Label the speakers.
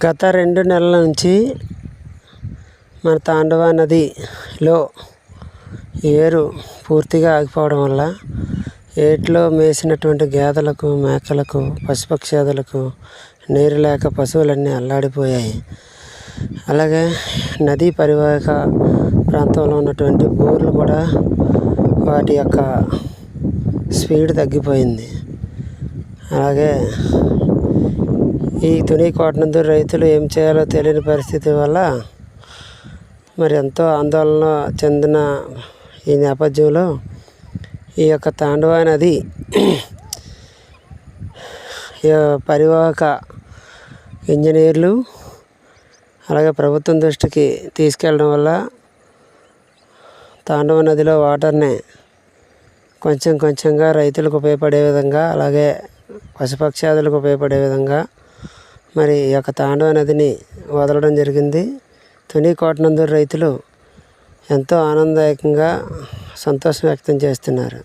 Speaker 1: గత 2 నెలల నుంచి మన తాండవ నదిలో ఏరు పూర్తిగా ఆగిపోవడం వల్ల ఏటిలో మేసినటువంటి గేదెలకు, మేకలకు, పశుపక్షాదులకు నీరు లేక పశువులన్నీ అల్లాడిపోయాయి. అలాగే నదీ పరివాహక ప్రాంతంలో ఉన్నటువంటి బోర్లు కూడా వాటి యొక్క స్పీడ్ తగ్గిపోయింది. అలాగే ఈ తుని కోటనందూరు రైతులు ఏం చేయాలో తెలియని పరిస్థితి వల్ల మరి ఎంతో ఆందోళన చెందిన ఈ నేపథ్యంలో ఈ యొక్క తాండవ నది పరివాహక ఇంజనీర్లు అలాగే ప్రభుత్వం దృష్టికి తీసుకెళ్ళడం వల్ల తాండవ నదిలో వాటర్ని కొంచెం కొంచెంగా రైతులకు ఉపయోగపడే విధంగా, అలాగే పశుపక్షాదులకు ఉపయోగపడే విధంగా మరి ఈ యొక్క తాండవ నదిని వదలడం జరిగింది. తుని కోటనందూరు రైతులు ఎంతో ఆనందదాయకంగా సంతోషం వ్యక్తం చేస్తున్నారు.